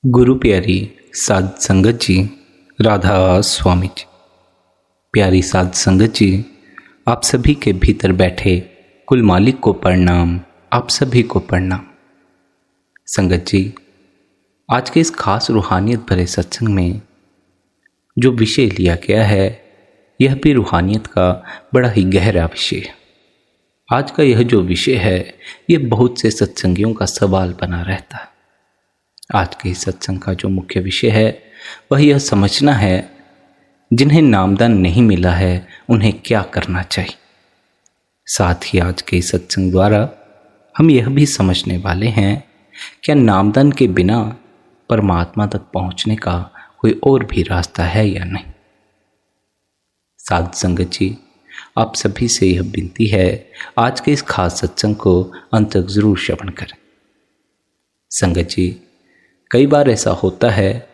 गुरु प्यारी साध संगत जी, राधा स्वामी जी। प्यारी साध संगत जी, आप सभी के भीतर बैठे कुल मालिक को प्रणाम, आप सभी को प्रणाम। संगत जी, आज के इस खास रूहानियत भरे सत्संग में जो विषय लिया गया है, यह भी रूहानियत का बड़ा ही गहरा विषय है। आज का यह जो विषय है, यह बहुत से सत्संगियों का सवाल बना रहता है। आज के इस सत्संग का जो मुख्य विषय है वह यह समझना है, जिन्हें नामदान नहीं मिला है उन्हें क्या करना चाहिए। साथ ही आज के इस सत्संग द्वारा हम यह भी समझने वाले हैं, क्या नामदान के बिना परमात्मा तक पहुंचने का कोई और भी रास्ता है या नहीं। साध संगत जी, आप सभी से यह विनती है, आज के इस खास सत्संग को अंत तक जरूर श्रवण करें। संगत जी, कई बार ऐसा होता है,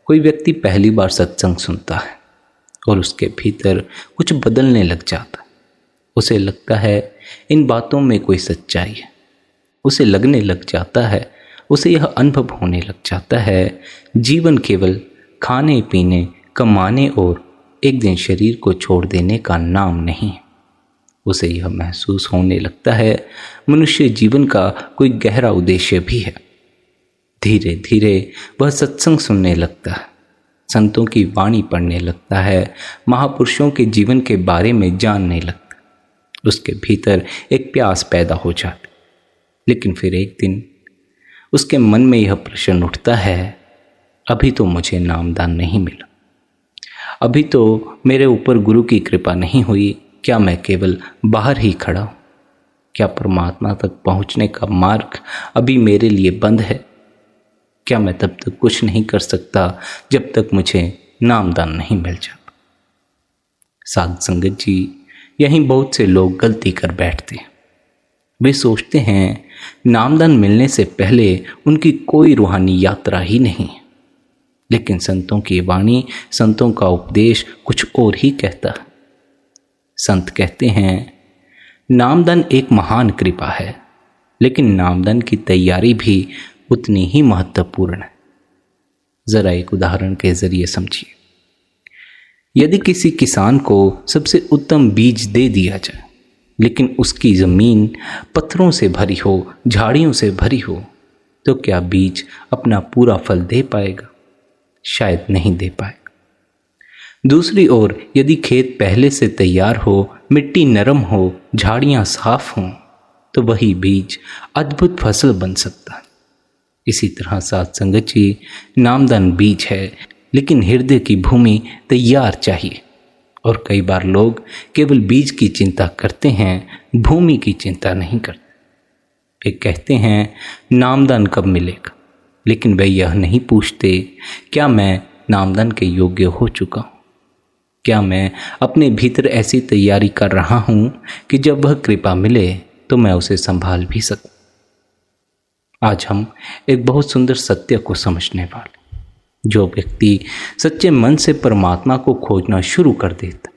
कोई व्यक्ति पहली बार सत्संग सुनता है और उसके भीतर कुछ बदलने लग जाता है। उसे लगता है इन बातों में कोई सच्चाई है, उसे लगने लग जाता है, उसे यह अनुभव होने लग जाता है, जीवन केवल खाने पीने कमाने और एक दिन शरीर को छोड़ देने का नाम नहीं है। उसे यह महसूस होने लगता है मनुष्य जीवन का कोई गहरा उद्देश्य भी है। धीरे धीरे वह सत्संग सुनने लगता है, संतों की वाणी पढ़ने लगता है, महापुरुषों के जीवन के बारे में जानने लगता है। उसके भीतर एक प्यास पैदा हो जाती। लेकिन फिर एक दिन उसके मन में यह प्रश्न उठता है, अभी तो मुझे नामदान नहीं मिला, अभी तो मेरे ऊपर गुरु की कृपा नहीं हुई, क्या मैं केवल बाहर ही खड़ा हूँ? क्या परमात्मा तक पहुँचने का मार्ग अभी मेरे लिए बंद है? क्या मैं तब तक कुछ नहीं कर सकता जब तक मुझे नामदान नहीं मिल जाता? साध संगत जी, यहीं बहुत से लोग गलती कर बैठते हैं। वे सोचते हैं नामदान मिलने से पहले उनकी कोई रूहानी यात्रा ही नहीं है। लेकिन संतों की वाणी, संतों का उपदेश कुछ और ही कहता है। संत कहते हैं नामदान एक महान कृपा है, लेकिन नामदान की तैयारी भी उतनी ही महत्वपूर्ण है। जरा एक उदाहरण के जरिए समझिए। यदि किसी किसान को सबसे उत्तम बीज दे दिया जाए, लेकिन उसकी जमीन पत्थरों से भरी हो, झाड़ियों से भरी हो, तो क्या बीज अपना पूरा फल दे पाएगा? शायद नहीं दे पाएगा। दूसरी ओर यदि खेत पहले से तैयार हो, मिट्टी नरम हो, झाड़ियां साफ हों, तो वही बीज अद्भुत फसल बन सकता है। इसी तरह साध संगत जी, नामदान बीज है, लेकिन हृदय की भूमि तैयार चाहिए। और कई बार लोग केवल बीज की चिंता करते हैं, भूमि की चिंता नहीं करते। वे कहते हैं नामदान कब मिलेगा, लेकिन वे यह नहीं पूछते क्या मैं नामदान के योग्य हो चुका हूँ? क्या मैं अपने भीतर ऐसी तैयारी कर रहा हूँ कि जब वह कृपा मिले तो मैं उसे संभाल भी सकूँ? आज हम एक बहुत सुंदर सत्य को समझने वाले। जो व्यक्ति सच्चे मन से परमात्मा को खोजना शुरू कर देता,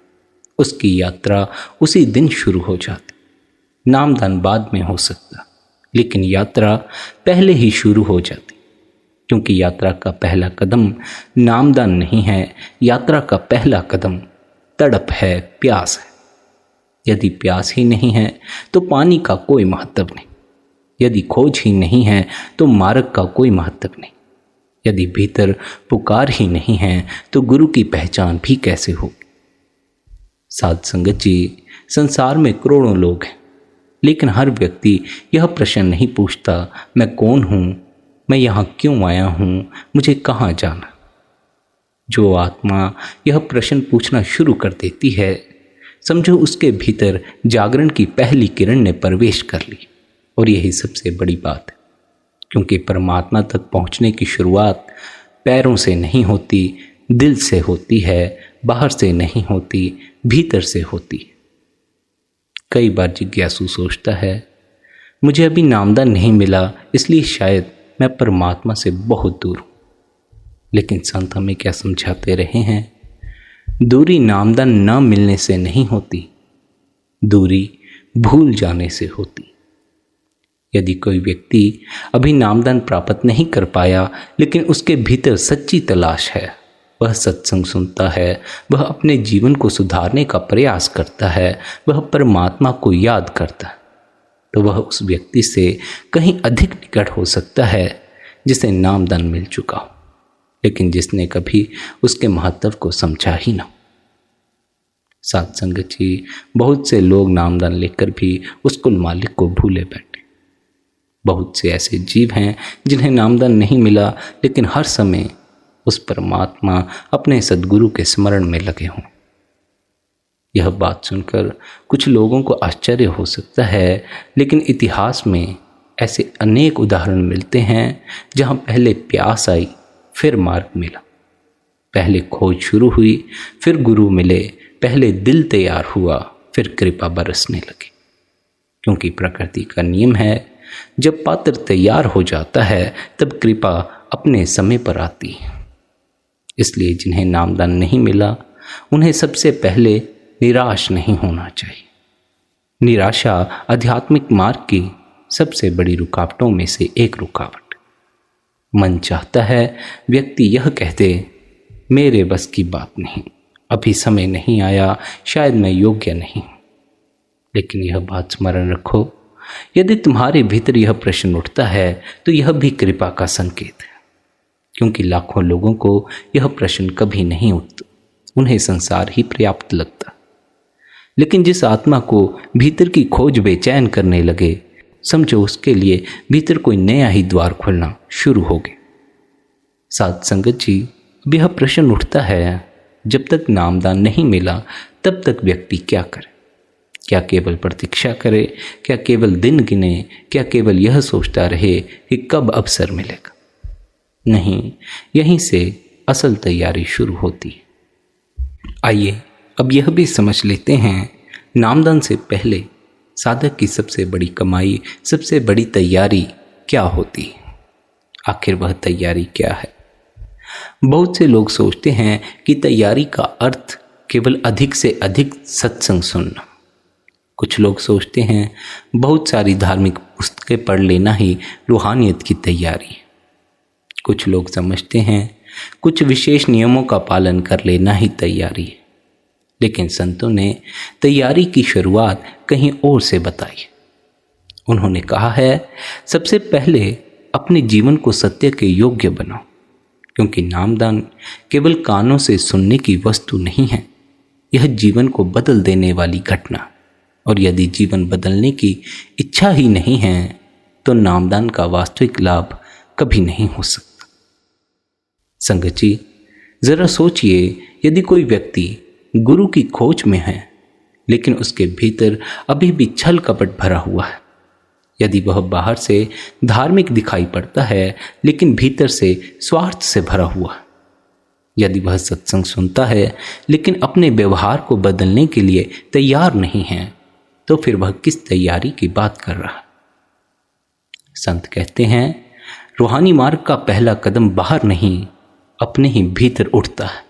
उसकी यात्रा उसी दिन शुरू हो जाती। नामदान बाद में हो सकता, लेकिन यात्रा पहले ही शुरू हो जाती। क्योंकि यात्रा का पहला कदम नामदान नहीं है, यात्रा का पहला कदम तड़प है, प्यास है। यदि प्यास ही नहीं है तो पानी का कोई महत्व नहीं। यदि खोज ही नहीं है तो मार्ग का कोई महत्व नहीं। यदि भीतर पुकार ही नहीं है तो गुरु की पहचान भी कैसे होगी? साध संगत जी, संसार में करोड़ों लोग हैं, लेकिन हर व्यक्ति यह प्रश्न नहीं पूछता, मैं कौन हूँ, मैं यहाँ क्यों आया हूँ, मुझे कहाँ जाना। जो आत्मा यह प्रश्न पूछना शुरू कर देती है, समझो उसके भीतर जागरण की पहली किरण ने प्रवेश कर ली। और यही सबसे बड़ी बात है, क्योंकि परमात्मा तक पहुंचने की शुरुआत पैरों से नहीं होती, दिल से होती है, बाहर से नहीं होती, भीतर से होती है। कई बार जिज्ञासु सोचता है, मुझे अभी नामदान नहीं मिला, इसलिए शायद मैं परमात्मा से बहुत दूर हूँ। लेकिन संत हमें क्या समझाते रहे हैं? दूरी नामदान न मिलने से नहीं होती, दूरी भूल जाने से होती। यदि कोई व्यक्ति अभी नामदान प्राप्त नहीं कर पाया लेकिन उसके भीतर सच्ची तलाश है, वह सत्संग सुनता है, वह अपने जीवन को सुधारने का प्रयास करता है, वह परमात्मा को याद करता है, तो वह उस व्यक्ति से कहीं अधिक निकट हो सकता है जिसे नामदान मिल चुका हो, लेकिन जिसने कभी उसके महत्व को समझा ही ना। साध संगत जी, बहुत से लोग नामदान लेकर भी उस कुल मालिक को भूले बैठे। बहुत से ऐसे जीव हैं जिन्हें नामदान नहीं मिला लेकिन हर समय उस परमात्मा अपने सद्गुरु के स्मरण में लगे हों। यह बात सुनकर कुछ लोगों को आश्चर्य हो सकता है, लेकिन इतिहास में ऐसे अनेक उदाहरण मिलते हैं जहां पहले प्यास आई फिर मार्ग मिला, पहले खोज शुरू हुई फिर गुरु मिले, पहले दिल तैयार हुआ फिर कृपा बरसने लगी। क्योंकि प्रकृति का नियम है, जब पात्र तैयार हो जाता है तब कृपा अपने समय पर आती है। इसलिए जिन्हें नामदान नहीं मिला उन्हें सबसे पहले निराश नहीं होना चाहिए। निराशा आध्यात्मिक मार्ग की सबसे बड़ी रुकावटों में से एक रुकावट। मन चाहता है व्यक्ति यह कहते, मेरे बस की बात नहीं, अभी समय नहीं आया, शायद मैं योग्य नहीं। लेकिन यह बात स्मरण रखो, यदि तुम्हारे भीतर यह प्रश्न उठता है तो यह भी कृपा का संकेत है, क्योंकि लाखों लोगों को यह प्रश्न कभी नहीं उठता, उन्हें संसार ही पर्याप्त लगता। लेकिन जिस आत्मा को भीतर की खोज बेचैन करने लगे, समझो उसके लिए भीतर कोई नया ही द्वार खुलना शुरू हो गया। साध संगत जी, अब यह प्रश्न उठता है, जब तक नामदान नहीं मिला तब तक व्यक्ति क्या करे? क्या केवल प्रतीक्षा करे? क्या केवल दिन गिने? क्या केवल यह सोचता रहे कि कब अवसर मिलेगा? नहीं, यहीं से असल तैयारी शुरू होती है। आइए अब यह भी समझ लेते हैं, नामदान से पहले साधक की सबसे बड़ी कमाई, सबसे बड़ी तैयारी क्या होती है। आखिर वह तैयारी क्या है? बहुत से लोग सोचते हैं कि तैयारी का अर्थ केवल अधिक से अधिक सत्संग सुनना। कुछ लोग सोचते हैं बहुत सारी धार्मिक पुस्तकें पढ़ लेना ही रूहानियत की तैयारी है। कुछ लोग समझते हैं कुछ विशेष नियमों का पालन कर लेना ही तैयारी है। लेकिन संतों ने तैयारी की शुरुआत कहीं और से बताई। उन्होंने कहा है, सबसे पहले अपने जीवन को सत्य के योग्य बनाओ, क्योंकि नामदान केवल कानों से सुनने की वस्तु नहीं है, यह जीवन को बदल देने वाली घटना। और यदि जीवन बदलने की इच्छा ही नहीं है तो नामदान का वास्तविक लाभ कभी नहीं हो सकता। संगत जी, जरा सोचिए, यदि कोई व्यक्ति गुरु की खोज में है लेकिन उसके भीतर अभी भी छल कपट भरा हुआ है, यदि वह बाहर से धार्मिक दिखाई पड़ता है लेकिन भीतर से स्वार्थ से भरा हुआ है, यदि वह सत्संग सुनता है लेकिन अपने व्यवहार को बदलने के लिए तैयार नहीं है, तो फिर वह किस तैयारी की बात कर रहा है? संत कहते हैं, रूहानी मार्ग का पहला कदम बाहर नहीं, अपने ही भीतर उठता है,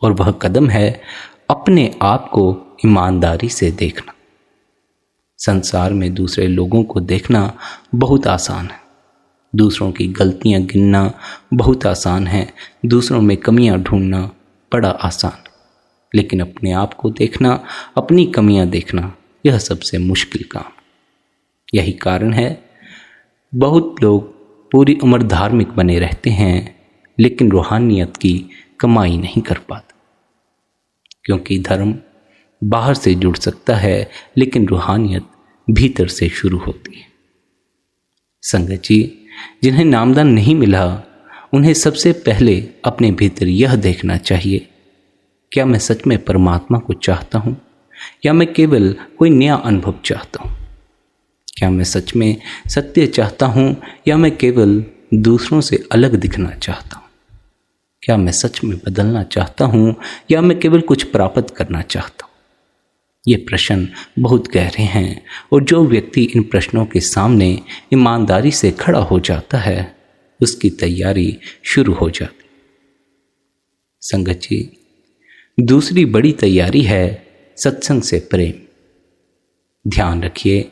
और वह कदम है अपने आप को ईमानदारी से देखना। संसार में दूसरे लोगों को देखना बहुत आसान है, दूसरों की गलतियां गिनना बहुत आसान है, दूसरों में कमियां ढूंढना बड़ा आसान, लेकिन अपने आप को देखना, अपनी कमियां देखना, यह सबसे मुश्किल काम। यही कारण है बहुत लोग पूरी उम्र धार्मिक बने रहते हैं लेकिन रूहानियत की कमाई नहीं कर पाते, क्योंकि धर्म बाहर से जुड़ सकता है लेकिन रूहानियत भीतर से शुरू होती है। संगत जी, जिन्हें नामदान नहीं मिला उन्हें सबसे पहले अपने भीतर यह देखना चाहिए, क्या मैं सच में परमात्मा को चाहता हूँ या मैं केवल कोई नया अनुभव चाहता हूँ? क्या मैं सच में सत्य चाहता हूँ या मैं केवल दूसरों से अलग दिखना चाहता हूँ? क्या मैं सच में बदलना चाहता हूँ या मैं केवल कुछ प्राप्त करना चाहता हूँ? ये प्रश्न बहुत गहरे हैं, और जो व्यक्ति इन प्रश्नों के सामने ईमानदारी से खड़ा हो जाता है उसकी तैयारी शुरू हो जाती। संगत जी, दूसरी बड़ी तैयारी है सत्संग से प्रेम। ध्यान रखिए,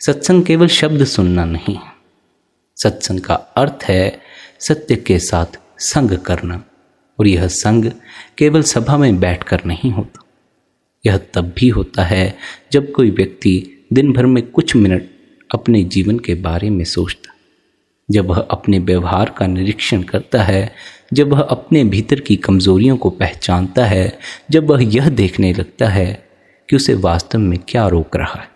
सत्संग केवल शब्द सुनना नहीं है। सत्संग का अर्थ है सत्य के साथ संग करना, और यह संग केवल सभा में बैठकर नहीं होता। यह तब भी होता है जब कोई व्यक्ति दिन भर में कुछ मिनट अपने जीवन के बारे में सोचता, जब वह अपने व्यवहार का निरीक्षण करता है, जब वह अपने भीतर की कमजोरियों को पहचानता है, जब वह यह देखने लगता है कि उसे वास्तव में क्या रोक रहा है।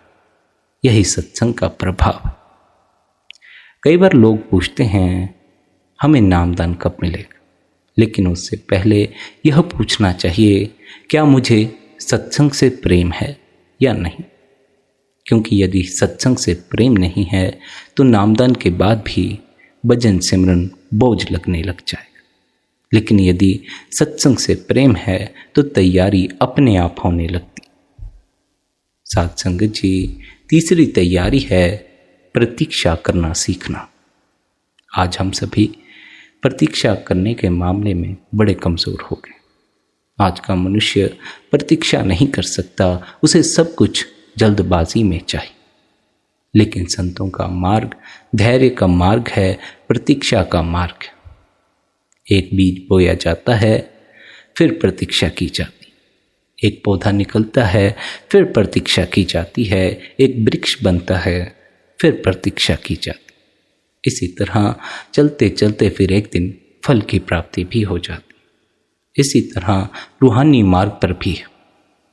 यही सत्संग का प्रभाव। कई बार लोग पूछते हैं हमें नामदान कब मिलेगा, लेकिन उससे पहले यह पूछना चाहिए क्या मुझे सत्संग से प्रेम है या नहीं। क्योंकि यदि सत्संग से प्रेम नहीं है तो नामदान के बाद भी भजन सिमरन बोझ लगने लग जाएगा। लेकिन यदि सत्संग से प्रेम है तो तैयारी अपने आप होने लगती। साध संगत जी, तीसरी तैयारी है प्रतीक्षा करना सीखना। आज हम सभी प्रतीक्षा करने के मामले में बड़े कमज़ोर हो गए। आज का मनुष्य प्रतीक्षा नहीं कर सकता, उसे सब कुछ जल्दबाजी में चाहिए। लेकिन संतों का मार्ग धैर्य का मार्ग है, प्रतीक्षा का मार्ग है। एक बीज बोया जाता है, फिर प्रतीक्षा की जाती, एक पौधा निकलता है, फिर प्रतीक्षा की जाती है, एक वृक्ष बनता है, फिर प्रतीक्षा की जाती। इसी तरह चलते चलते फिर एक दिन फल की प्राप्ति भी हो जाती। इसी तरह रूहानी मार्ग पर भी है।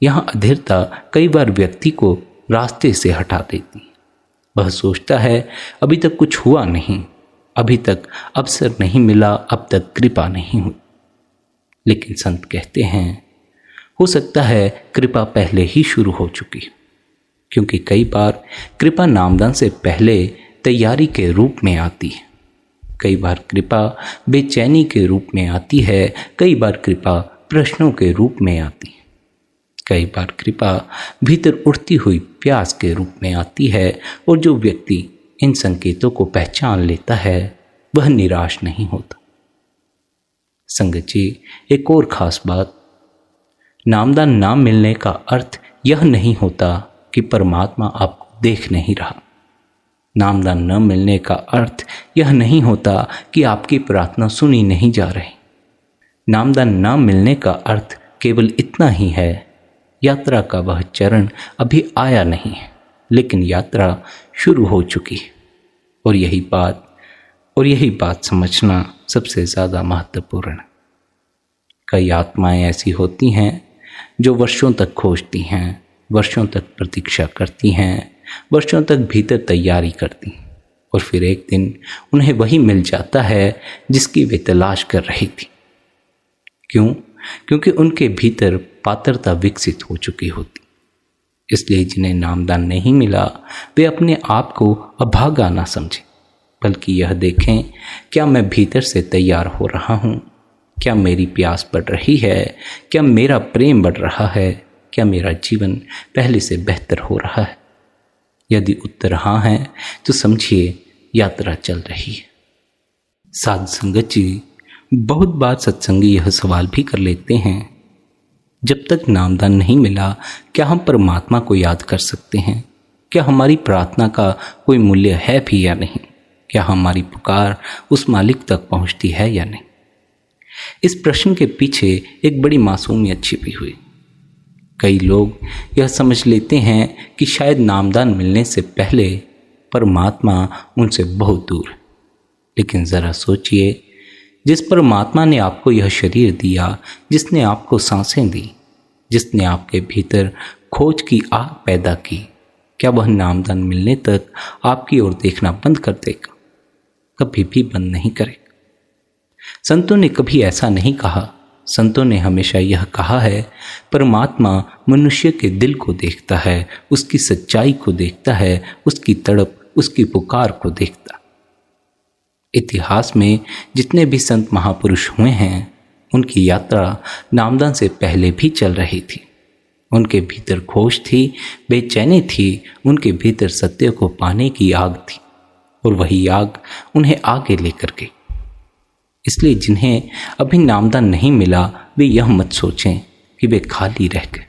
यहाँ अधीरता कई बार व्यक्ति को रास्ते से हटा देती। वह सोचता है अभी तक कुछ हुआ नहीं, अभी तक अवसर नहीं मिला, अब तक कृपा नहीं हुई। लेकिन संत कहते हैं हो सकता है कृपा पहले ही शुरू हो चुकी, क्योंकि कई बार कृपा नामदान से पहले तैयारी के रूप में आती है। कई बार कृपा बेचैनी के रूप में आती है, कई बार कृपा प्रश्नों के रूप में आती है, कई बार कृपा भीतर उठती हुई प्यास के रूप में आती है। और जो व्यक्ति इन संकेतों को पहचान लेता है वह निराश नहीं होता। संगत जी, एक और खास बात, नामदान ना मिलने का अर्थ यह नहीं होता कि परमात्मा आपको देख नहीं रहा। नामदान न मिलने का अर्थ यह नहीं होता कि आपकी प्रार्थना सुनी नहीं जा रही। नामदान न मिलने का अर्थ केवल इतना ही है, यात्रा का वह चरण अभी आया नहीं है, लेकिन यात्रा शुरू हो चुकी है। और यही बात समझना सबसे ज़्यादा महत्वपूर्ण है। कई आत्माएं ऐसी होती हैं जो वर्षों तक खोजती हैं, वर्षों तक प्रतीक्षा करती हैं, वर्षों तक भीतर तैयारी करती, और फिर एक दिन उन्हें वही मिल जाता है जिसकी वे तलाश कर रही थी। क्यों? क्योंकि उनके भीतर पात्रता विकसित हो चुकी होती। इसलिए जिन्हें नामदान नहीं मिला वे अपने आप को अभागा ना समझें, बल्कि यह देखें क्या मैं भीतर से तैयार हो रहा हूँ, क्या मेरी प्यास बढ़ रही है, क्या मेरा प्रेम बढ़ रहा है, क्या मेरा जीवन पहले से बेहतर हो रहा है। यदि उत्तर हाँ है तो समझिए यात्रा चल रही है। साध संगत जी, बहुत बार सत्संगी यह सवाल भी कर लेते हैं, जब तक नामदान नहीं मिला क्या हम परमात्मा को याद कर सकते हैं? क्या हमारी प्रार्थना का कोई मूल्य है भी या नहीं? क्या हमारी पुकार उस मालिक तक पहुंचती है या नहीं? इस प्रश्न के पीछे एक बड़ी मासूमियत छिपी हुई। कई लोग यह समझ लेते हैं कि शायद नामदान मिलने से पहले परमात्मा उनसे बहुत दूर है। लेकिन ज़रा सोचिए, जिस परमात्मा ने आपको यह शरीर दिया, जिसने आपको सांसें दी, जिसने आपके भीतर खोज की आग पैदा की, क्या वह नामदान मिलने तक आपकी ओर देखना बंद कर देगा? कभी भी बंद नहीं करेगा। संतों ने कभी ऐसा नहीं कहा। संतों ने हमेशा यह कहा है, परमात्मा मनुष्य के दिल को देखता है, उसकी सच्चाई को देखता है, उसकी तड़प, उसकी पुकार को देखता। इतिहास में जितने भी संत महापुरुष हुए हैं, उनकी यात्रा नामदान से पहले भी चल रही थी। उनके भीतर खोज थी, बेचैनी थी, उनके भीतर सत्य को पाने की आग थी, और वही आग उन्हें आगे लेकर गई। इसलिए जिन्हें अभी नामदान नहीं मिला, वे यह मत सोचें कि वे खाली रह गए।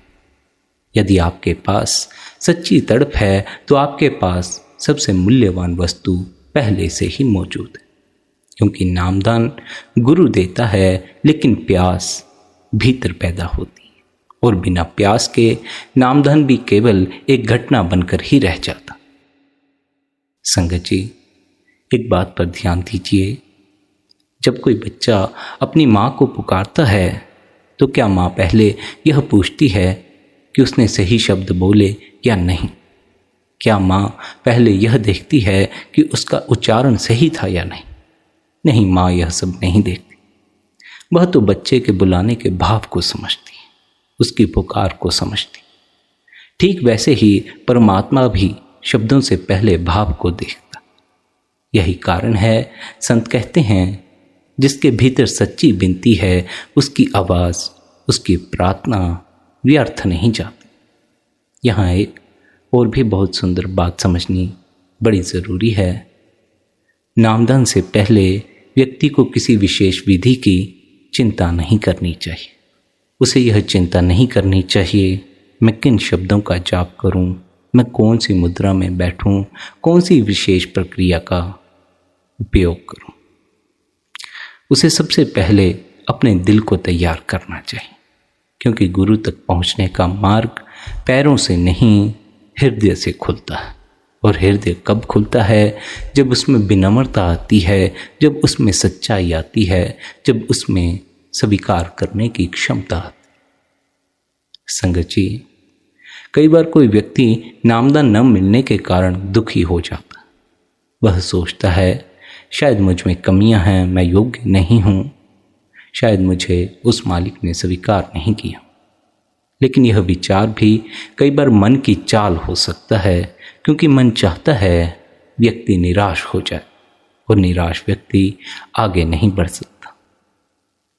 यदि आपके पास सच्ची तड़प है तो आपके पास सबसे मूल्यवान वस्तु पहले से ही मौजूद है, क्योंकि नामदान गुरु देता है, लेकिन प्यास भीतर पैदा होती है, और बिना प्यास के नामदान भी केवल एक घटना बनकर ही रह जाता। संगत जी, एक बात पर ध्यान दीजिए, जब कोई बच्चा अपनी माँ को पुकारता है तो क्या माँ पहले यह पूछती है कि उसने सही शब्द बोले या नहीं? क्या माँ पहले यह देखती है कि उसका उच्चारण सही था या नहीं? नहीं, माँ यह सब नहीं देखती। वह तो बच्चे के बुलाने के भाव को समझती है, उसकी पुकार को समझती। ठीक वैसे ही परमात्मा भी शब्दों से पहले भाव को देखता। यही कारण है संत कहते हैं, जिसके भीतर सच्ची विनती है उसकी आवाज़, उसकी प्रार्थना व्यर्थ नहीं जाती। यहाँ एक और भी बहुत सुंदर बात समझनी बड़ी ज़रूरी है। नामदान से पहले व्यक्ति को किसी विशेष विधि की चिंता नहीं करनी चाहिए। उसे यह चिंता नहीं करनी चाहिए मैं किन शब्दों का जाप करूं, मैं कौन सी मुद्रा में बैठूं, कौन सी विशेष प्रक्रिया का उपयोग करूं। उसे सबसे पहले अपने दिल को तैयार करना चाहिए, क्योंकि गुरु तक पहुंचने का मार्ग पैरों से नहीं हृदय से खुलता है। और हृदय कब खुलता है? जब उसमें विनम्रता आती है, जब उसमें सच्चाई आती है, जब उसमें स्वीकार करने की क्षमता आती है। संगत जी, कई बार कोई व्यक्ति नामदान न मिलने के कारण दुखी हो जाता। वह सोचता है शायद मुझ में कमियां हैं, मैं योग्य नहीं हूँ, शायद मुझे उस मालिक ने स्वीकार नहीं किया। लेकिन यह विचार भी कई बार मन की चाल हो सकता है, क्योंकि मन चाहता है व्यक्ति निराश हो जाए, और निराश व्यक्ति आगे नहीं बढ़ सकता।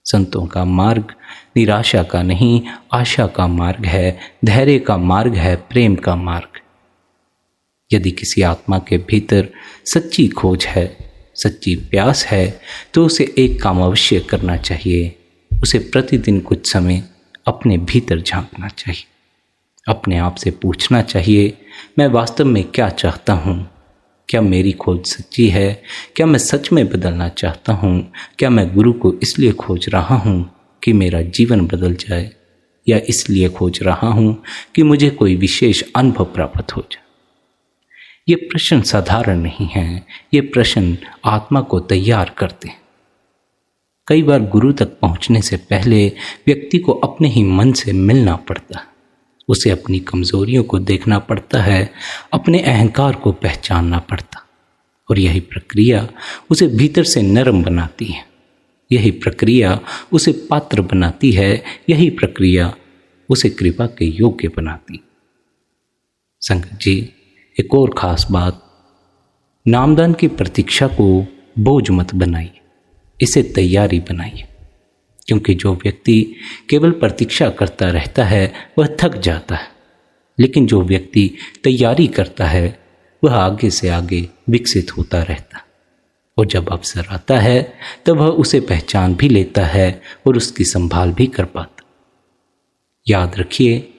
संतों का मार्ग निराशा का नहीं, आशा का मार्ग है, धैर्य का मार्ग है, प्रेम का मार्ग। यदि किसी आत्मा के भीतर सच्ची खोज है, सच्ची प्यास है, तो उसे एक काम अवश्य करना चाहिए। उसे प्रतिदिन कुछ समय अपने भीतर झांकना चाहिए, अपने आप से पूछना चाहिए, मैं वास्तव में क्या चाहता हूँ? क्या मेरी खोज सच्ची है? क्या मैं सच में बदलना चाहता हूँ? क्या मैं गुरु को इसलिए खोज रहा हूँ कि मेरा जीवन बदल जाए, या इसलिए खोज रहा हूँ कि मुझे कोई विशेष अनुभव प्राप्त हो जाए? ये प्रश्न साधारण नहीं है, ये प्रश्न आत्मा को तैयार करते हैं। कई बार गुरु तक पहुंचने से पहले व्यक्ति को अपने ही मन से मिलना पड़ता है। उसे अपनी कमजोरियों को देखना पड़ता है, अपने अहंकार को पहचानना पड़ता, और यही प्रक्रिया उसे भीतर से नरम बनाती है। यही प्रक्रिया उसे पात्र बनाती है, यही प्रक्रिया उसे कृपा के योग्य बनाती। संगत जी, एक और खास बात, नामदान की प्रतीक्षा को बोझ मत बनाइए, इसे तैयारी बनाइए। क्योंकि जो व्यक्ति केवल प्रतीक्षा करता रहता है वह थक जाता है, लेकिन जो व्यक्ति तैयारी करता है वह आगे से आगे विकसित होता रहता है। और जब अवसर आता है तब वह उसे पहचान भी लेता है और उसकी संभाल भी कर पाता। याद रखिए,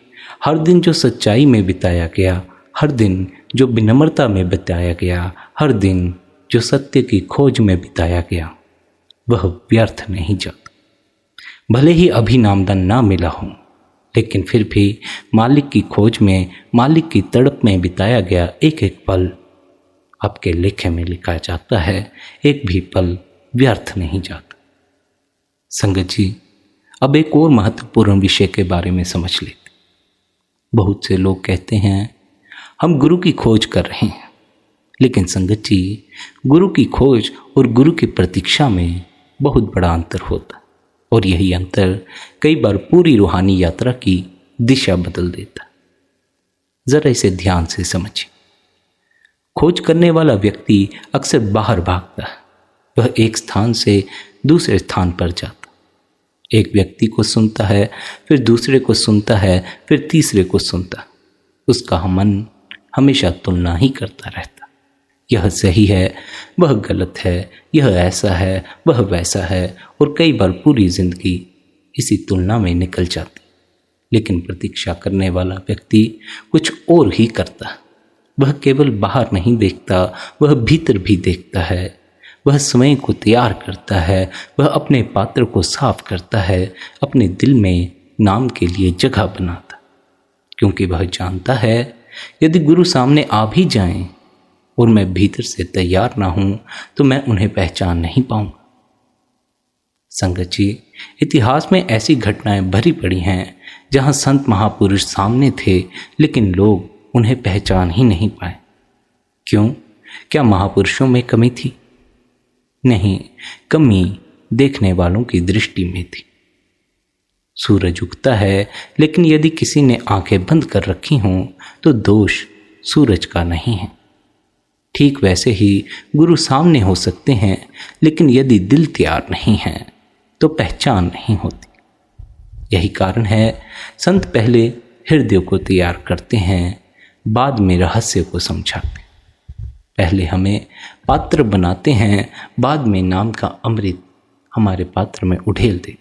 हर दिन जो सच्चाई में बिताया गया, हर दिन जो विनम्रता में बिताया गया, हर दिन जो सत्य की खोज में बिताया गया, वह व्यर्थ नहीं जाता। भले ही अभी नामदान ना मिला हो, लेकिन फिर भी मालिक की खोज में, मालिक की तड़प में बिताया गया एक एक पल आपके लेखे में लिखा जाता है। एक भी पल व्यर्थ नहीं जाता। संगत जी, अब एक और महत्वपूर्ण विषय के बारे में समझ लेते। बहुत से लोग कहते हैं हम गुरु की खोज कर रहे हैं, लेकिन संगत जी, गुरु की खोज और गुरु की प्रतीक्षा में बहुत बड़ा अंतर होता है, और यही अंतर कई बार पूरी रूहानी यात्रा की दिशा बदल देता है। जरा इसे ध्यान से समझिए। खोज करने वाला व्यक्ति अक्सर बाहर भागता है, वह एक स्थान से दूसरे स्थान पर जाता, एक व्यक्ति को सुनता है, फिर दूसरे को सुनता है, फिर तीसरे को सुनता। उसका मन हमेशा तुलना ही करता रहता। यह सही है, वह गलत है, यह ऐसा है, वह वैसा है, और कई बार पूरी जिंदगी इसी तुलना में निकल जाती। लेकिन प्रतीक्षा करने वाला व्यक्ति कुछ और ही करता है। वह केवल बाहर नहीं देखता, वह भीतर भी देखता है। वह स्वयं को तैयार करता है, वह अपने पात्र को साफ करता है, अपने दिल में नाम के लिए जगह बनाता, क्योंकि वह जानता है यदि गुरु सामने आ भी जाएं और मैं भीतर से तैयार ना हूं तो मैं उन्हें पहचान नहीं पाऊंगा। संगत जी, इतिहास में ऐसी घटनाएं भरी पड़ी हैं जहां संत महापुरुष सामने थे लेकिन लोग उन्हें पहचान ही नहीं पाए। क्यों? क्या महापुरुषों में कमी थी? नहीं, कमी देखने वालों की दृष्टि में थी। सूरज उगता है, लेकिन यदि किसी ने आंखें बंद कर रखी हों तो दोष सूरज का नहीं है। ठीक वैसे ही गुरु सामने हो सकते हैं, लेकिन यदि दिल तैयार नहीं है तो पहचान नहीं होती। यही कारण है संत पहले हृदय को तैयार करते हैं, बाद में रहस्य को समझाते। पहले हमें पात्र बनाते हैं, बाद में नाम का अमृत हमारे पात्र में उड़ेल देते।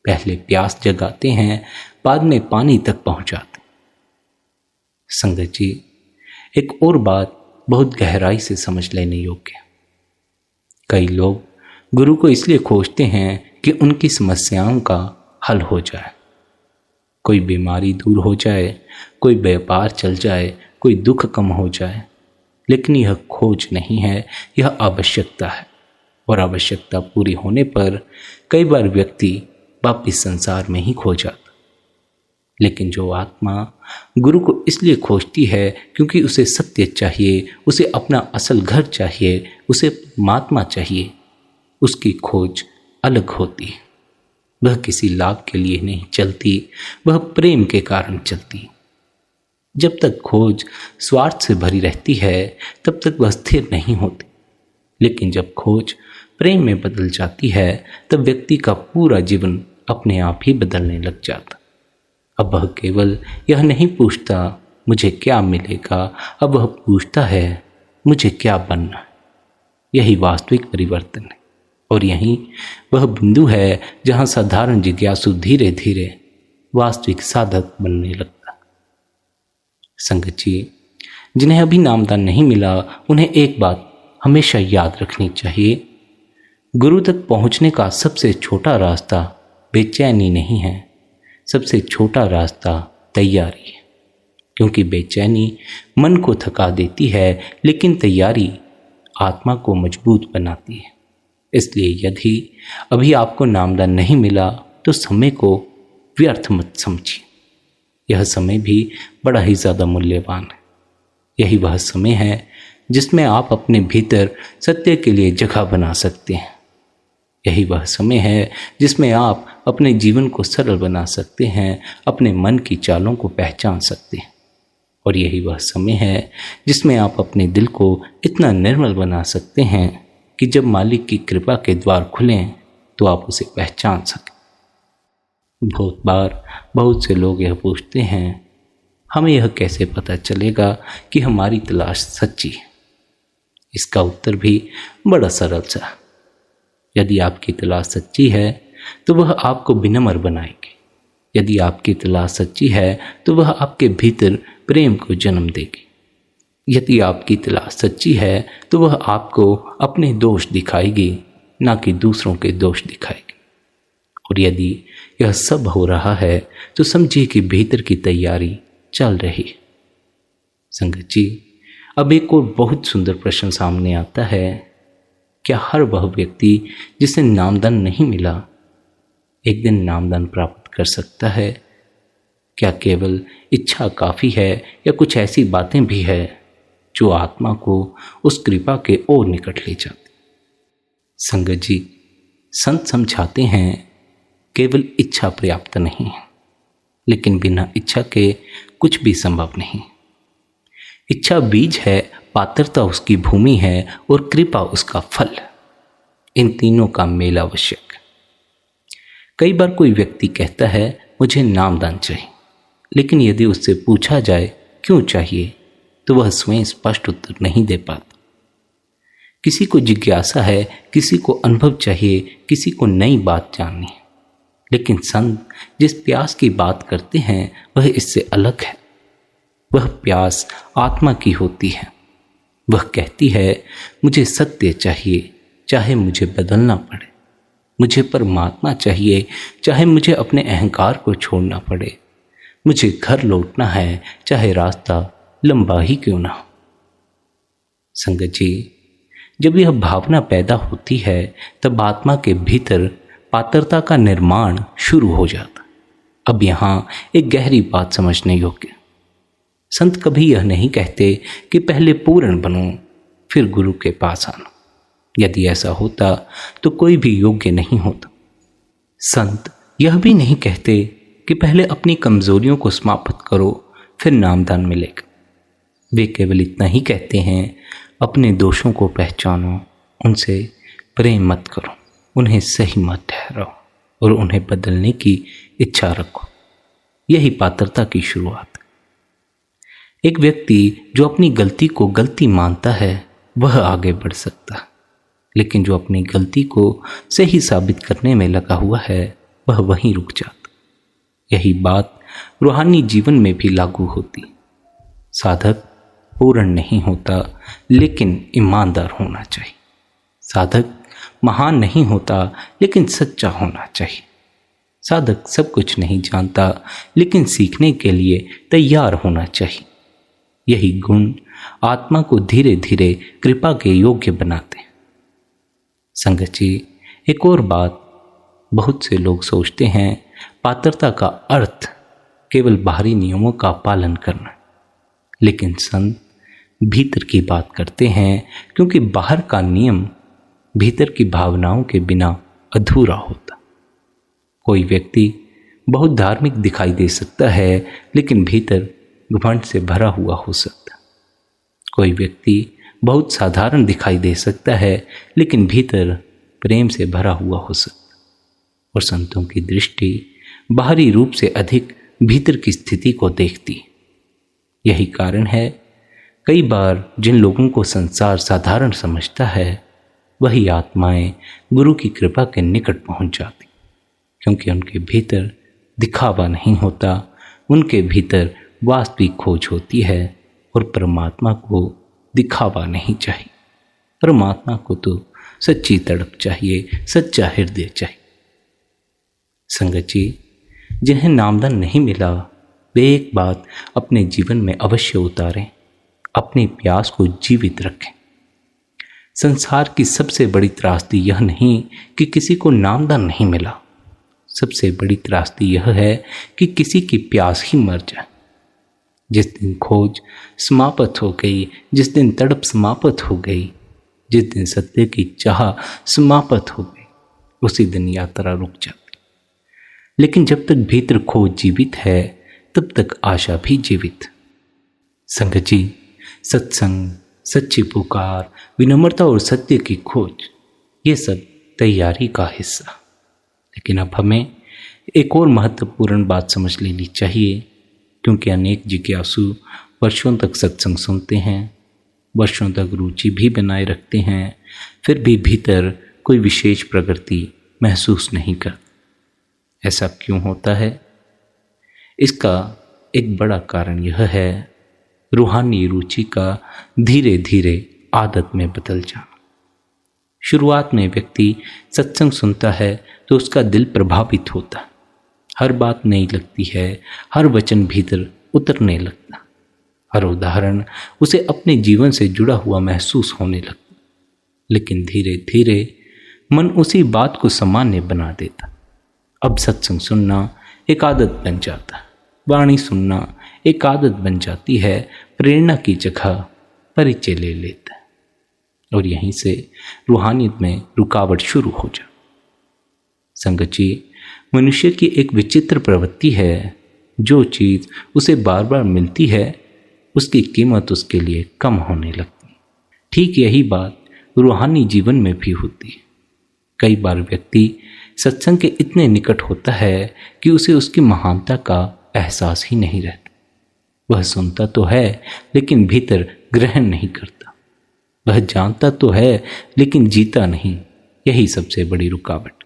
पहले प्यास जगाते हैं, बाद में पानी तक पहुंचाते। संगत जी, एक और बात बहुत गहराई से समझ लेने योग्य है। कई लोग गुरु को इसलिए खोजते हैं कि उनकी समस्याओं का हल हो जाए, कोई बीमारी दूर हो जाए, कोई व्यापार चल जाए, कोई दुख कम हो जाए। लेकिन यह खोज नहीं है, यह आवश्यकता है। और आवश्यकता पूरी होने पर कई बार व्यक्ति वापिस संसार में ही खो जाता। लेकिन जो आत्मा गुरु को इसलिए खोजती है क्योंकि उसे सत्य चाहिए, उसे अपना असल घर चाहिए, उसे परमात्मा चाहिए, उसकी खोज अलग होती है। वह किसी लाभ के लिए नहीं चलती, वह प्रेम के कारण चलती। जब तक खोज स्वार्थ से भरी रहती है तब तक वह स्थिर नहीं होती। लेकिन जब खोज प्रेम में बदल जाती है तब व्यक्ति का पूरा जीवन अपने आप ही बदलने लग जाता। अब वह केवल यह नहीं पूछता मुझे क्या मिलेगा, अब वह पूछता है मुझे क्या बनना है। यही वास्तविक परिवर्तन है और यही वह बिंदु है जहाँ साधारण जिज्ञासु धीरे धीरे वास्तविक साधक बनने लगता। संगत जी, जिन्हें अभी नामदान नहीं मिला उन्हें एक बात हमेशा याद रखनी चाहिए, गुरु तक पहुँचने का सबसे छोटा रास्ता बेचैनी नहीं है, सबसे छोटा रास्ता तैयारी है। क्योंकि बेचैनी मन को थका देती है लेकिन तैयारी आत्मा को मजबूत बनाती है। इसलिए यदि अभी आपको नामदान नहीं मिला तो समय को व्यर्थ मत समझिए। यह समय भी बड़ा ही ज़्यादा मूल्यवान है। यही वह समय है जिसमें आप अपने भीतर सत्य के लिए जगह बना सकते हैं। यही वह समय है जिसमें आप अपने जीवन को सरल बना सकते हैं, अपने मन की चालों को पहचान सकते हैं। और यही वह समय है जिसमें आप अपने दिल को इतना निर्मल बना सकते हैं कि जब मालिक की कृपा के द्वार खुलें तो आप उसे पहचान सकें। बहुत बार बहुत से लोग यह पूछते हैं, हमें यह कैसे पता चलेगा कि हमारी तलाश सच्ची है? इसका उत्तर भी बड़ा सरल सा। यदि आपकी तलाश सच्ची है तो वह आपको विनम्र बनाएगी। यदि आपकी तलाश सच्ची है तो वह आपके भीतर प्रेम को जन्म देगी। यदि आपकी तलाश सच्ची है तो वह आपको अपने दोष दिखाएगी, ना कि दूसरों के दोष दिखाएगी। और यदि यह सब हो रहा है तो समझिए कि भीतर की तैयारी चल रही है। संगत जी, अब एक और बहुत सुंदर प्रश्न सामने आता है, क्या हर वह व्यक्ति जिसे नामदान नहीं मिला एक दिन नामदान प्राप्त कर सकता है? क्या केवल इच्छा काफ़ी है या कुछ ऐसी बातें भी है जो आत्मा को उस कृपा के और निकट ले जाती? संगत जी, संत समझाते हैं केवल इच्छा पर्याप्त नहीं है, लेकिन बिना इच्छा के कुछ भी संभव नहीं। इच्छा बीज है, पात्रता उसकी भूमि है और कृपा उसका फल। इन तीनों का मेल आवश्यक। कई बार कोई व्यक्ति कहता है मुझे नामदान चाहिए, लेकिन यदि उससे पूछा जाए क्यों चाहिए तो वह स्वयं स्पष्ट उत्तर नहीं दे पाता। किसी को जिज्ञासा है, किसी को अनुभव चाहिए, किसी को नई बात जाननी है। लेकिन संत जिस प्यास की बात करते हैं वह इससे अलग है। वह प्यास आत्मा की होती है। वह कहती है, मुझे सत्य चाहिए, चाहे मुझे बदलना पड़े। मुझे परमात्मा चाहिए, चाहे मुझे अपने अहंकार को छोड़ना पड़े। मुझे घर लौटना है, चाहे रास्ता लंबा ही क्यों ना हो। संगत जी, जब यह भावना पैदा होती है तब आत्मा के भीतर पात्रता का निर्माण शुरू हो जाता। अब यहाँ एक गहरी बात समझने योग्य। संत कभी यह नहीं कहते कि पहले पूर्ण बनो फिर गुरु के पास आना। यदि ऐसा होता तो कोई भी योग्य नहीं होता। संत यह भी नहीं कहते कि पहले अपनी कमजोरियों को समाप्त करो फिर नामदान मिलेगा। वे केवल इतना ही कहते हैं, अपने दोषों को पहचानो, उनसे प्रेम मत करो, उन्हें सही मत ठहराओ और उन्हें बदलने की इच्छा रखो। यही पात्रता की शुरुआत है। एक व्यक्ति जो अपनी गलती को गलती मानता है वह आगे बढ़ सकता है, लेकिन जो अपनी गलती को सही साबित करने में लगा हुआ है वह वहीं रुक जाता। यही बात रूहानी जीवन में भी लागू होती। साधक पूर्ण नहीं होता लेकिन ईमानदार होना चाहिए। साधक महान नहीं होता लेकिन सच्चा होना चाहिए। साधक सब कुछ नहीं जानता लेकिन सीखने के लिए तैयार होना चाहिए। यही गुण आत्मा को धीरे धीरे कृपा के योग्य बनाते हैं। संगत जी, एक और बात, बहुत से लोग सोचते हैं पात्रता का अर्थ केवल बाहरी नियमों का पालन करना, लेकिन संत भीतर की बात करते हैं, क्योंकि बाहर का नियम भीतर की भावनाओं के बिना अधूरा होता। कोई व्यक्ति बहुत धार्मिक दिखाई दे सकता है लेकिन भीतर घमंड से भरा हुआ हो सकता। कोई व्यक्ति बहुत साधारण दिखाई दे सकता है लेकिन भीतर प्रेम से भरा हुआ हो सकता। और संतों की दृष्टि बाहरी रूप से अधिक भीतर की स्थिति को देखती। यही कारण है कई बार जिन लोगों को संसार साधारण समझता है वही आत्माएं गुरु की कृपा के निकट पहुंच जाती, क्योंकि उनके भीतर दिखावा नहीं होता, उनके भीतर वास्तविक खोज होती है। और परमात्मा को दिखावा नहीं चाहिए, परमात्मा को तो सच्ची तड़प चाहिए, सच्चा हृदय चाहिए। संगत जी, जिन्हें नामदान नहीं मिला वे एक बात अपने जीवन में अवश्य उतारें, अपनी प्यास को जीवित रखें। संसार की सबसे बड़ी त्रासदी यह नहीं कि किसी को नामदान नहीं मिला, सबसे बड़ी त्रासदी यह है कि किसी की प्यास ही मर जाए। जिस दिन खोज समाप्त हो गई, जिस दिन तड़प समाप्त हो गई, जिस दिन सत्य की चाह समाप्त हो गई, उसी दिन यात्रा रुक जाती। लेकिन जब तक भीतर खोज जीवित है तब तक आशा भी जीवित। संगत जी, सत्संग, सच्ची पुकार, विनम्रता और सत्य की खोज, ये सब तैयारी का हिस्सा। लेकिन अब हमें एक और महत्वपूर्ण बात समझ लेनी चाहिए, क्योंकि अनेक जिज्ञासु वर्षों तक सत्संग सुनते हैं, वर्षों तक रुचि भी बनाए रखते हैं, फिर भी भीतर कोई विशेष प्रगति महसूस नहीं करते। ऐसा क्यों होता है? इसका एक बड़ा कारण यह है रूहानी रुचि का धीरे धीरे आदत में बदल जाना। शुरुआत में व्यक्ति सत्संग सुनता है तो उसका दिल प्रभावित होता है, हर बात नई लगती है, हर वचन भीतर उतरने लगता, हर उदाहरण उसे अपने जीवन से जुड़ा हुआ महसूस होने लगता। लेकिन धीरे धीरे मन उसी बात को सामान्य बना देता। अब सत्संग सुनना एक आदत बन जाता है, वाणी सुनना एक आदत बन जाती है, प्रेरणा की जगह परिचय ले लेता है और यहीं से रूहानियत में रुकावट शुरू हो जाती। संगत जी, मनुष्य की एक विचित्र प्रवृत्ति है, जो चीज़ उसे बार बार मिलती है उसकी कीमत उसके लिए कम होने लगती। ठीक यही बात रूहानी जीवन में भी होती है। कई बार व्यक्ति सत्संग के इतने निकट होता है कि उसे उसकी महानता का एहसास ही नहीं रहता। वह सुनता तो है लेकिन भीतर ग्रहण नहीं करता, वह जानता तो है लेकिन जीता नहीं। यही सबसे बड़ी रुकावट।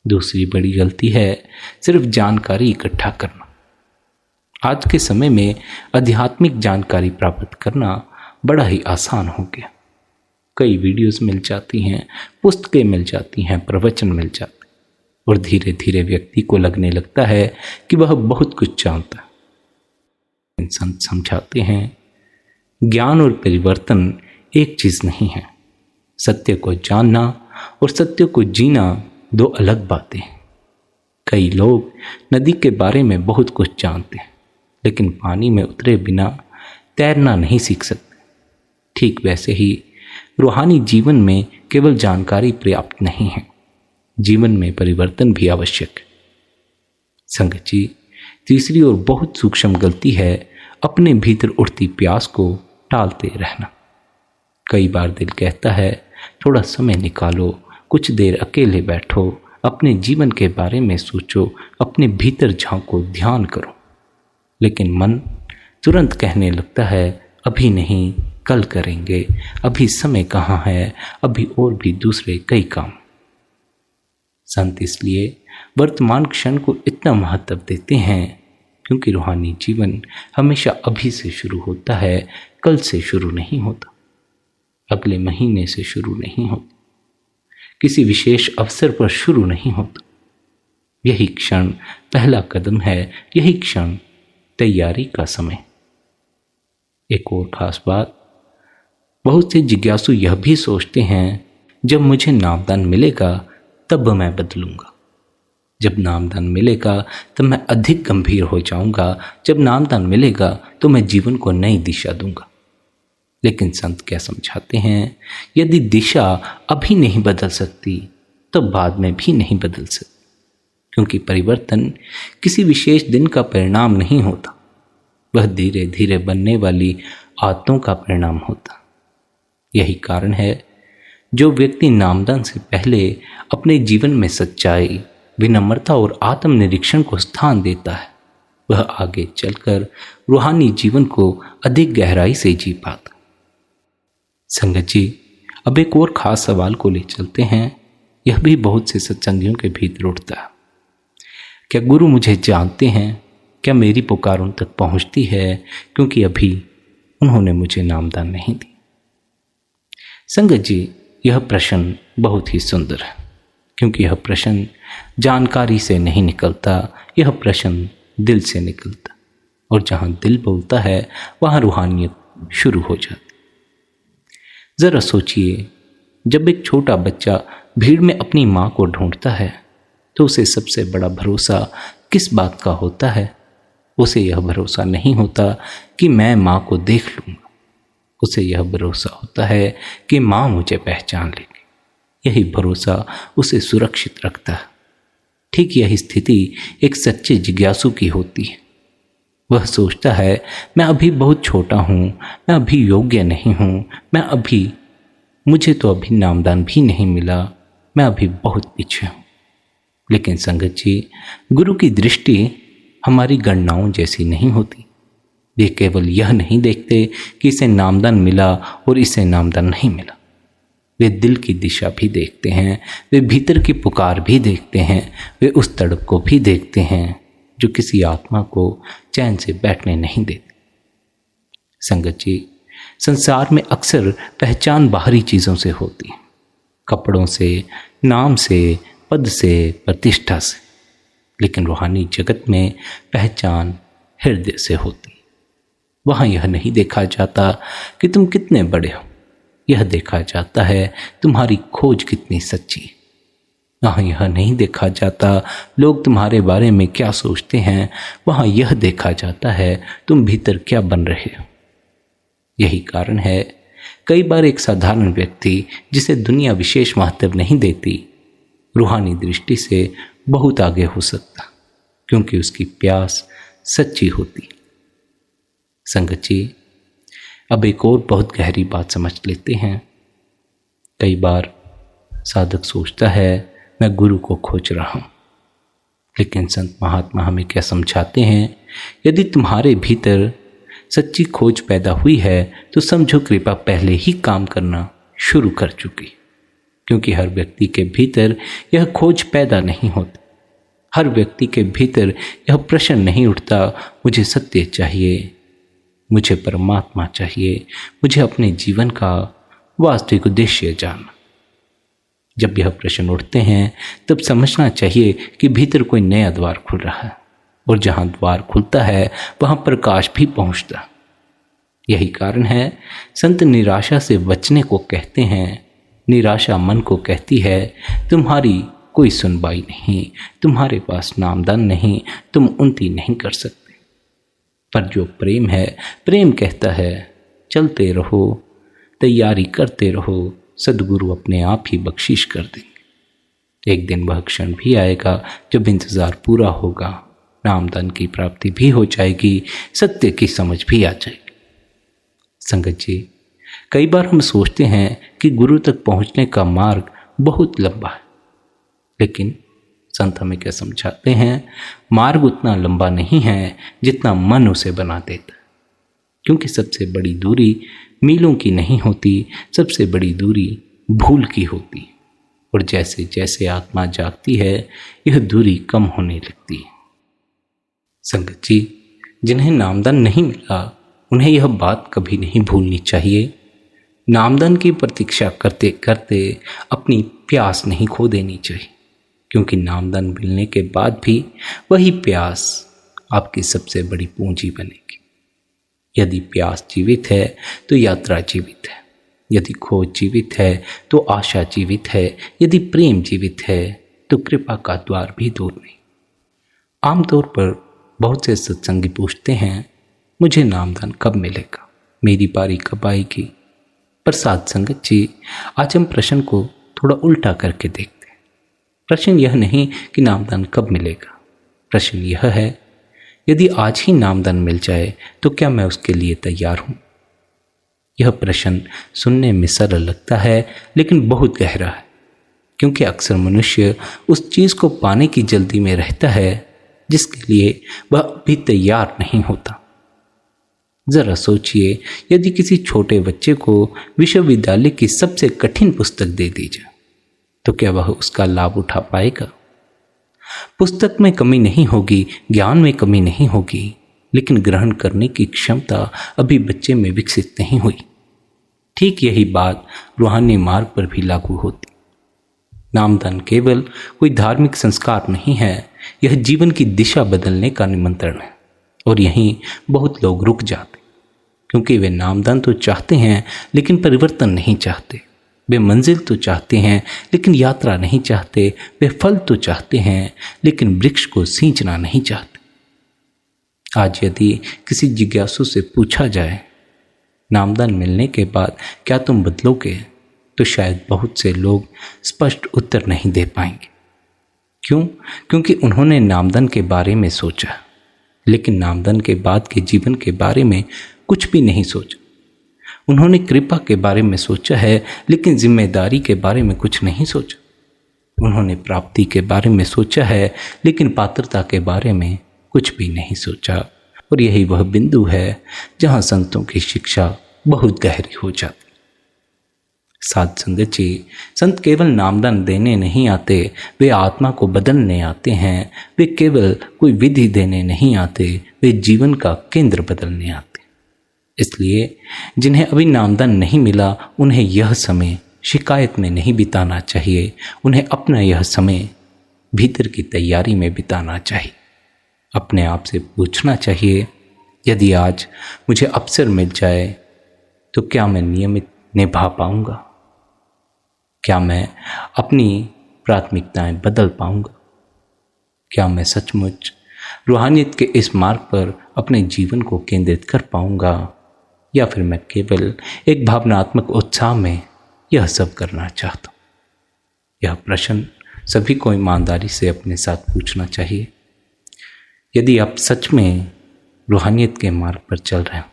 दूसरी बड़ी गलती है सिर्फ जानकारी इकट्ठा करना। आज के समय में आध्यात्मिक जानकारी प्राप्त करना बड़ा ही आसान हो गया। कई वीडियोस मिल जाती हैं, पुस्तकें मिल जाती हैं, प्रवचन मिल जाते हैं और धीरे धीरे व्यक्ति को लगने लगता है कि वह बहुत कुछ जानता है। संत समझाते हैं, ज्ञान और परिवर्तन एक चीज नहीं है। सत्य को जानना और सत्य को जीना दो अलग बातें हैं। कई लोग नदी के बारे में बहुत कुछ जानते हैं, लेकिन पानी में उतरे बिना तैरना नहीं सीख सकते। ठीक वैसे ही रूहानी जीवन में केवल जानकारी पर्याप्त नहीं है, जीवन में परिवर्तन भी आवश्यक है। संगत जी, तीसरी और बहुत सूक्ष्म गलती है अपने भीतर उठती प्यास को टालते रहना। कई बार दिल कहता है, थोड़ा समय निकालो, कुछ देर अकेले बैठो, अपने जीवन के बारे में सोचो, अपने भीतर झांको, ध्यान करो। लेकिन मन तुरंत कहने लगता है, अभी नहीं, कल करेंगे, अभी समय कहाँ है, अभी और भी दूसरे कई काम। संत इसलिए वर्तमान क्षण को इतना महत्व देते हैं क्योंकि रूहानी जीवन हमेशा अभी से शुरू होता है, कल से शुरू नहीं होता, अगले महीने से शुरू नहीं होता, किसी विशेष अवसर पर शुरू नहीं होता। यही क्षण पहला कदम है, यही क्षण तैयारी का समय। एक और खास बात, बहुत से जिज्ञासु यह भी सोचते हैं, जब मुझे नामदान मिलेगा तब मैं बदलूंगा, जब नामदान मिलेगा तब मैं अधिक गंभीर हो जाऊंगा, जब नामदान मिलेगा तो मैं जीवन को नई दिशा दूंगा। लेकिन संत क्या समझाते हैं, यदि दिशा अभी नहीं बदल सकती तो बाद में भी नहीं बदल सकती, क्योंकि परिवर्तन किसी विशेष दिन का परिणाम नहीं होता, वह धीरे धीरे बनने वाली आदतों का परिणाम होता। यही कारण है जो व्यक्ति नामदान से पहले अपने जीवन में सच्चाई, विनम्रता और आत्मनिरीक्षण को स्थान देता है, वह आगे चलकर रूहानी जीवन को अधिक गहराई से जी पाता। संगत जी, अब एक और खास सवाल को ले चलते हैं। यह भी बहुत से सत्संगियों के भीतर उठता है, क्या गुरु मुझे जानते हैं? क्या मेरी पुकार उन तक पहुंचती है? क्योंकि अभी उन्होंने मुझे नामदान नहीं दी। संगत जी, यह प्रश्न बहुत ही सुंदर है, क्योंकि यह प्रश्न जानकारी से नहीं निकलता, यह प्रश्न दिल से निकलता, और जहां दिल बोलता है वहां रूहानियत शुरू हो जाती। जरा सोचिए, जब एक छोटा बच्चा भीड़ में अपनी माँ को ढूंढता है तो उसे सबसे बड़ा भरोसा किस बात का होता है? उसे यह भरोसा नहीं होता कि मैं माँ को देख लूँगा, उसे यह भरोसा होता है कि माँ मुझे पहचान लेगी। यही भरोसा उसे सुरक्षित रखता है। ठीक यही स्थिति एक सच्चे जिज्ञासु की होती है। वह सोचता है, मैं अभी बहुत छोटा हूँ, मैं अभी योग्य नहीं हूँ, मुझे तो अभी नामदान भी नहीं मिला, मैं अभी बहुत पीछे हूँ। लेकिन संगत जी, गुरु की दृष्टि हमारी गणनाओं जैसी नहीं होती। वे केवल यह नहीं देखते कि इसे नामदान मिला और इसे नामदान नहीं मिला। वे दिल की दिशा भी देखते हैं, वे भीतर की पुकार भी देखते हैं, वे उस तड़प को भी देखते हैं जो किसी आत्मा को चैन से बैठने नहीं देती। संगत जी, संसार में अक्सर पहचान बाहरी चीज़ों से होती है, कपड़ों से, नाम से, पद से, प्रतिष्ठा से, लेकिन रूहानी जगत में पहचान हृदय से होती। वहाँ यह नहीं देखा जाता कि तुम कितने बड़े हो, यह देखा जाता है तुम्हारी खोज कितनी सच्ची है। वहाँ यह नहीं देखा जाता लोग तुम्हारे बारे में क्या सोचते हैं, वहाँ यह देखा जाता है तुम भीतर क्या बन रहे हो। यही कारण है कई बार एक साधारण व्यक्ति जिसे दुनिया विशेष महत्व नहीं देती, रूहानी दृष्टि से बहुत आगे हो सकता, क्योंकि उसकी प्यास सच्ची होती। संगत जी, अब एक और बहुत गहरी बात समझ लेते हैं। कई बार साधक सोचता है मैं गुरु को खोज रहा हूं, लेकिन संत महात्मा हमें क्या समझाते हैं, यदि तुम्हारे भीतर सच्ची खोज पैदा हुई है तो समझो कृपा पहले ही काम करना शुरू कर चुकी, क्योंकि हर व्यक्ति के भीतर यह खोज पैदा नहीं होती। हर व्यक्ति के भीतर यह प्रश्न नहीं उठता, मुझे सत्य चाहिए, मुझे परमात्मा चाहिए, मुझे अपने जीवन का वास्तविक उद्देश्य जानना। जब यह प्रश्न उठते हैं तब समझना चाहिए कि भीतर कोई नया द्वार खुल रहा है, और जहां द्वार खुलता है वहां प्रकाश भी पहुंचता। यही कारण है संत निराशा से बचने को कहते हैं। निराशा मन को कहती है, तुम्हारी कोई सुनवाई नहीं, तुम्हारे पास नामदान नहीं, तुम उन्नति नहीं कर सकते। पर जो प्रेम है, प्रेम कहता है, चलते रहो, तैयारी करते रहो, सद्गुरु अपने आप ही बख्शिश कर देंगे। एक दिन वह क्षण भी आएगा जब इंतजार पूरा होगा, नामदान की प्राप्ति भी हो जाएगी, सत्य की समझ भी आ जाएगी। संगत जी, कई बार हम सोचते हैं कि गुरु तक पहुंचने का मार्ग बहुत लंबा है, लेकिन संत हमें क्या समझाते हैं, मार्ग उतना लंबा नहीं है जितना मन उसे बना देता। क्योंकि सबसे बड़ी दूरी मीलों की नहीं होती, सबसे बड़ी दूरी भूल की होती। और जैसे जैसे आत्मा जागती है, यह दूरी कम होने लगती है। संगत जी, जिन्हें नामदान नहीं मिला उन्हें यह बात कभी नहीं भूलनी चाहिए। नामदान की प्रतीक्षा करते करते अपनी प्यास नहीं खो देनी चाहिए, क्योंकि नामदान मिलने के बाद भी वही प्यास आपकी सबसे बड़ी पूंजी बनेगी। यदि प्यास जीवित है तो यात्रा जीवित है, यदि खोज जीवित है तो आशा जीवित है, यदि प्रेम जीवित है तो कृपा का द्वार भी दूर नहीं। आमतौर पर बहुत से सत्संगी पूछते हैं, मुझे नामदान कब मिलेगा, मेरी बारी कब आएगी। पर साध संगत जी, आज हम प्रश्न को थोड़ा उल्टा करके देखते हैं। प्रश्न यह नहीं कि नामदान कब मिलेगा, प्रश्न यह है, यदि आज ही नामदान मिल जाए तो क्या मैं उसके लिए तैयार हूं। यह प्रश्न सुनने में सरल लगता है, लेकिन बहुत गहरा है, क्योंकि अक्सर मनुष्य उस चीज को पाने की जल्दी में रहता है जिसके लिए वह अभी तैयार नहीं होता। जरा सोचिए, यदि किसी छोटे बच्चे को विश्वविद्यालय की सबसे कठिन पुस्तक दे दी जाए तो क्या वह उसका लाभ उठा पाएगा। पुस्तक में कमी नहीं होगी, ज्ञान में कमी नहीं होगी, लेकिन ग्रहण करने की क्षमता अभी बच्चे में विकसित नहीं हुई। ठीक यही बात रूहानी मार्ग पर भी लागू होती। नामदान केवल कोई धार्मिक संस्कार नहीं है, यह जीवन की दिशा बदलने का निमंत्रण है। और यहीं बहुत लोग रुक जाते, क्योंकि वे नामदान तो चाहते हैं लेकिन परिवर्तन नहीं चाहते। वे मंजिल तो चाहते हैं लेकिन यात्रा नहीं चाहते। वे फल तो चाहते हैं लेकिन वृक्ष को सींचना नहीं चाहते। आज यदि किसी जिज्ञासु से पूछा जाए, नामदान मिलने के बाद क्या तुम बदलोगे, तो शायद बहुत से लोग स्पष्ट उत्तर नहीं दे पाएंगे। क्यों? क्योंकि उन्होंने नामदान के बारे में सोचा, लेकिन नामदान के बाद के जीवन के बारे में कुछ भी नहीं सोचा। उन्होंने कृपा के बारे में सोचा है, लेकिन जिम्मेदारी के बारे में कुछ नहीं सोचा। उन्होंने प्राप्ति के बारे में सोचा है, लेकिन पात्रता के बारे में कुछ भी नहीं सोचा। और यही वह बिंदु है जहां संतों की शिक्षा बहुत गहरी हो जाती। साध संगत जी, संत केवल नामदान देने नहीं आते, वे आत्मा को बदलने आते हैं। वे केवल कोई विधि देने नहीं आते, वे जीवन का केंद्र बदलने आते। इसलिए जिन्हें अभी नामदान नहीं मिला, उन्हें यह समय शिकायत में नहीं बिताना चाहिए। उन्हें अपना यह समय भीतर की तैयारी में बिताना चाहिए। अपने आप से पूछना चाहिए, यदि आज मुझे अवसर मिल जाए तो क्या मैं नियमित निभा पाऊंगा? क्या मैं अपनी प्राथमिकताएं बदल पाऊंगा? क्या मैं सचमुच रूहानियत के इस मार्ग पर अपने जीवन को केंद्रित कर पाऊंगा, या फिर मैं केवल एक भावनात्मक उत्साह में यह सब करना चाहता हूं? यह प्रश्न सभी को ईमानदारी से अपने साथ पूछना चाहिए। यदि आप सच में रूहानियत के मार्ग पर चल रहे हो,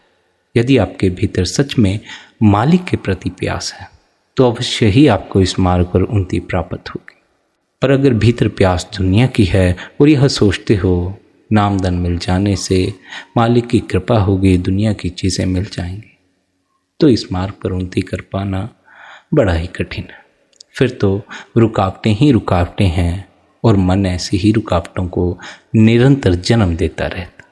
यदि आपके भीतर सच में मालिक के प्रति प्यास है, तो अवश्य ही आपको इस मार्ग पर उन्नति प्राप्त होगी। पर अगर भीतर प्यास दुनिया की है और यह सोचते हो नामदान मिल जाने से मालिक की कृपा होगी, दुनिया की चीज़ें मिल जाएंगी, तो इस मार्ग पर उन्नति कर पाना बड़ा ही कठिन है। फिर तो रुकावटें ही रुकावटें हैं और मन ऐसी ही रुकावटों को निरंतर जन्म देता रहता।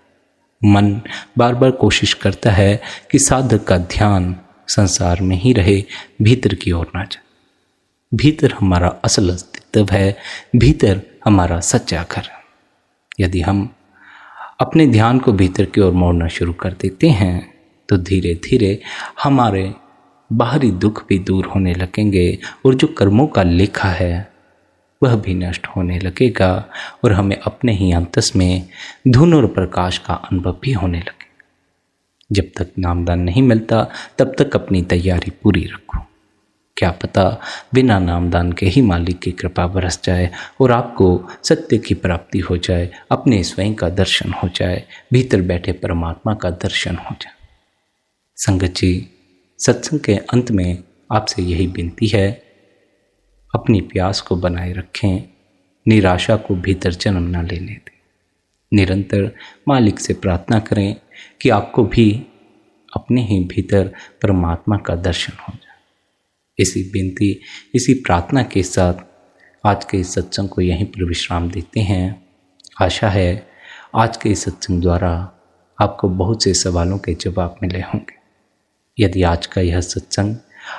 मन बार बार कोशिश करता है कि साधक का ध्यान संसार में ही रहे, भीतर की ओर ना जाए। भीतर हमारा असल अस्तित्व है, भीतर हमारा सच्चा घर है। यदि हम अपने ध्यान को भीतर की ओर मोड़ना शुरू कर देते हैं तो धीरे धीरे हमारे बाहरी दुख भी दूर होने लगेंगे और जो कर्मों का लेखा है वह भी नष्ट होने लगेगा और हमें अपने ही अंतस में धुन और प्रकाश का अनुभव भी होने लगेगा। जब तक नामदान नहीं मिलता तब तक अपनी तैयारी पूरी रखो। क्या पता बिना नामदान के ही मालिक की कृपा बरस जाए और आपको सत्य की प्राप्ति हो जाए, अपने स्वयं का दर्शन हो जाए, भीतर बैठे परमात्मा का दर्शन हो जाए। संगत जी, सत्संग के अंत में आपसे यही विनती है, अपनी प्यास को बनाए रखें, निराशा को भीतर जन्म न लेने दें। निरंतर मालिक से प्रार्थना करें कि आपको भी अपने ही भीतर परमात्मा का दर्शन हो जाए। इसी विनती, इसी प्रार्थना के साथ आज के इस सत्संग को यहीं पर विश्राम देते हैं। आशा है आज के इस सत्संग द्वारा आपको बहुत से सवालों के जवाब मिले होंगे। यदि आज का यह सत्संग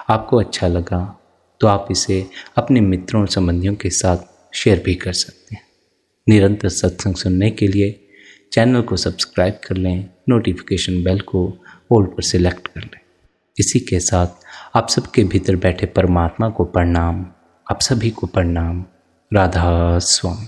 आपको अच्छा लगा तो आप इसे अपने मित्रों और संबंधियों के साथ शेयर भी कर सकते हैं। निरंतर सत्संग सुनने के लिए चैनल को सब्सक्राइब कर लें, नोटिफिकेशन बेल को ऑल पर सिलेक्ट कर लें। इसी के साथ आप सबके भीतर बैठे परमात्मा को प्रणाम, आप सभी को प्रणाम। राधा स्वामी।